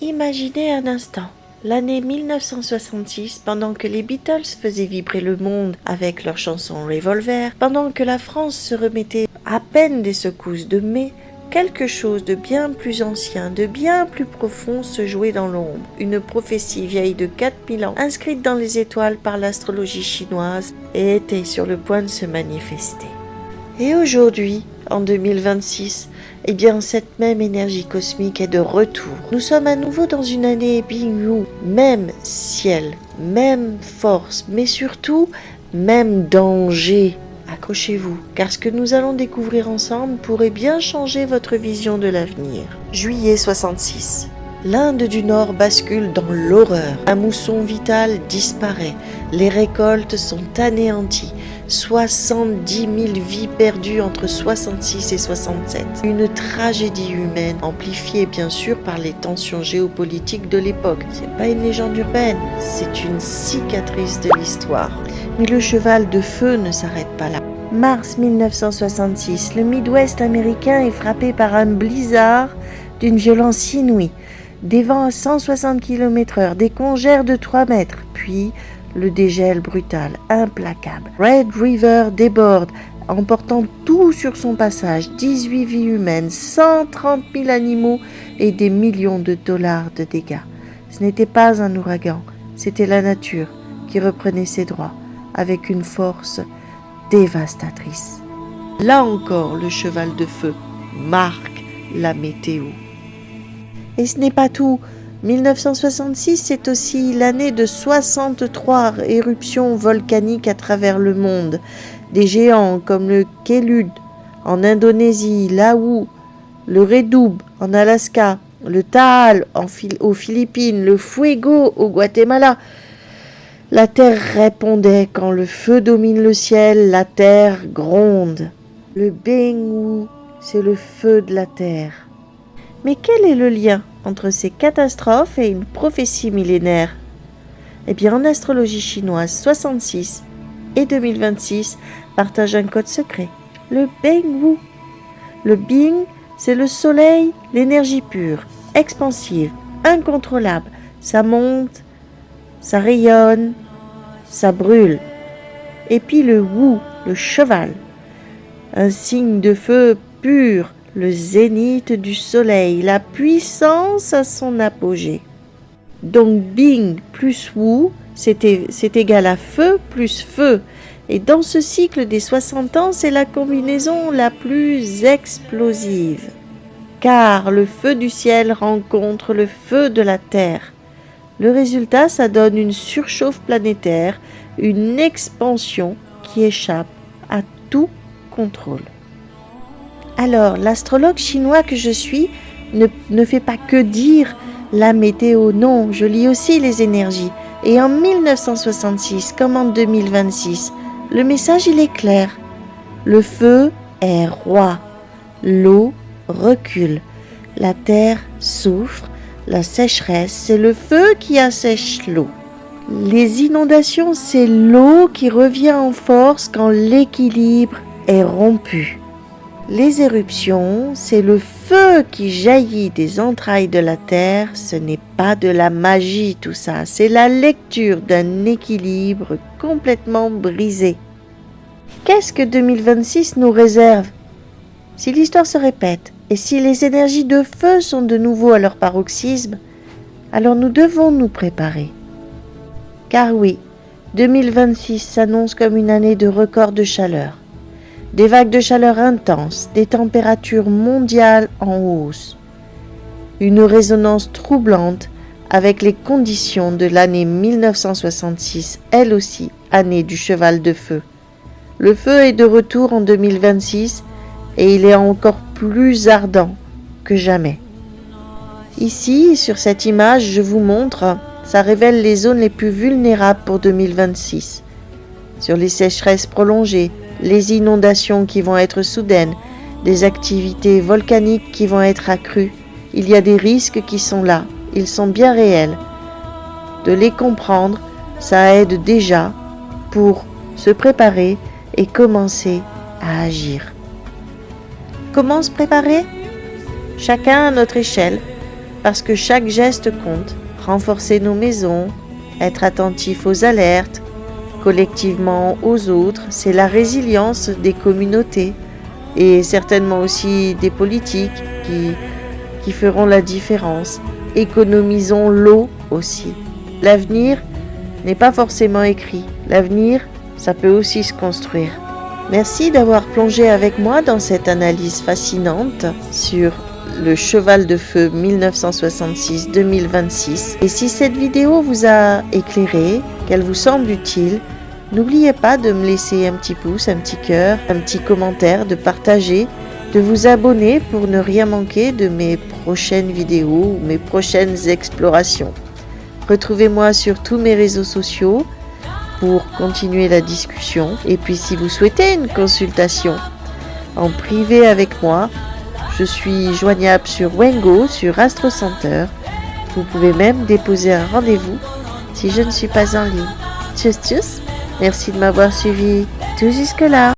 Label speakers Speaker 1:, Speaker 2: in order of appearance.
Speaker 1: Imaginez un instant, l'année 1966, pendant que les Beatles faisaient vibrer le monde avec leur chanson Revolver, pendant que la France se remettait à peine des secousses de mai, quelque chose de bien plus ancien, de bien plus profond se jouait dans l'ombre. Une prophétie vieille de 4000 ans, inscrite dans les étoiles par l'astrologie chinoise, et était sur le point de se manifester. Et aujourd'hui, en 2026, eh bien cette même énergie cosmique est de retour. Nous sommes à nouveau dans une année Bingu, même ciel, même force, mais surtout même danger. Accrochez-vous, car ce que nous allons découvrir ensemble pourrait bien changer votre vision de l'avenir. Juillet 66. L'Inde du Nord bascule dans l'horreur. Un mousson vital disparaît. Les récoltes sont anéanties. 70 000 vies perdues entre 66 et 67. Une tragédie humaine, amplifiée bien sûr par les tensions géopolitiques de l'époque. C'est pas une légende urbaine, c'est une cicatrice de l'histoire. Mais le cheval de feu ne s'arrête pas là. Mars 1966, le Midwest américain est frappé par un blizzard d'une violence inouïe. Des vents à 160 km/h, des congères de 3 mètres, puis le dégel brutal, implacable. Red River déborde, emportant tout sur son passage, 18 vies humaines, 130 000 animaux et des millions de dollars de dégâts. Ce n'était pas un ouragan, c'était la nature qui reprenait ses droits, avec une force dévastatrice. Là encore, le cheval de feu marque la météo. Et ce n'est pas tout. 1966, c'est aussi l'année de 63 éruptions volcaniques à travers le monde. Des géants comme le Kelud en Indonésie, l'Awu, le Redoub en Alaska, le Taal aux Philippines, le Fuego au Guatemala. La terre répondait quand le feu domine le ciel, la terre gronde. Le Bengwu, c'est le feu de la terre. Mais quel est le lien entre ces catastrophes et une prophétie millénaire ? Eh bien, en astrologie chinoise, 66 et 2026 partagent un code secret, le Bengwu. Le Bing, c'est le soleil, l'énergie pure, expansive, incontrôlable. Ça monte, ça rayonne, ça brûle. Et puis le Wu, le cheval, un signe de feu pur, le zénith du soleil, la puissance à son apogée. Donc Bing plus Wu, c'est égal à feu plus feu. Et dans ce cycle des 60 ans, c'est la combinaison la plus explosive. Car le feu du ciel rencontre le feu de la terre. Le résultat, ça donne une surchauffe planétaire, une expansion qui échappe à tout contrôle. Alors, l'astrologue chinois que je suis ne fait pas que dire la météo, non, je lis aussi les énergies. Et en 1966, comme en 2026, le message il est clair. Le feu est roi, l'eau recule, la terre souffre, la sécheresse, c'est le feu qui assèche l'eau. Les inondations, c'est l'eau qui revient en force quand l'équilibre est rompu. Les éruptions, c'est le feu qui jaillit des entrailles de la terre, ce n'est pas de la magie tout ça, c'est la lecture d'un équilibre complètement brisé. Qu'est-ce que 2026 nous réserve ? Si l'histoire se répète, et si les énergies de feu sont de nouveau à leur paroxysme, alors nous devons nous préparer. Car oui, 2026 s'annonce comme une année de record de chaleur. Des vagues de chaleur intenses, des températures mondiales en hausse. Une résonance troublante avec les conditions de l'année 1966, elle aussi, année du cheval de feu. Le feu est de retour en 2026 et il est encore plus ardent que jamais. Ici, sur cette image, je vous montre, ça révèle les zones les plus vulnérables pour 2026. Sur les sécheresses prolongées, les inondations qui vont être soudaines, des activités volcaniques qui vont être accrues. Il y a des risques qui sont là, ils sont bien réels. De les comprendre, ça aide déjà pour se préparer et commencer à agir. Comment se préparer ? Chacun à notre échelle. parce que chaque geste compte. Renforcer nos maisons, être attentif aux alertes, collectivement aux autres, c'est la résilience des communautés et certainement aussi des politiques qui feront la différence. Économisons l'eau aussi. L'avenir n'est pas forcément écrit. L'avenir, ça peut aussi se construire. Merci d'avoir plongé avec moi dans cette analyse fascinante sur le cheval de feu 1966-2026. Et si cette vidéo vous a éclairé, qu'elle vous semble utile, n'oubliez pas de me laisser un petit pouce, un petit cœur, un petit commentaire, de partager, de vous abonner pour ne rien manquer de mes prochaines vidéos ou mes prochaines explorations. Retrouvez-moi sur tous mes réseaux sociaux pour continuer la discussion. Et puis si vous souhaitez une consultation en privé avec moi, je suis joignable sur Wengo, sur Astro Center. Vous pouvez même déposer un rendez-vous si je ne suis pas en ligne. Tchuss tchuss, merci de m'avoir suivi tout jusque-là.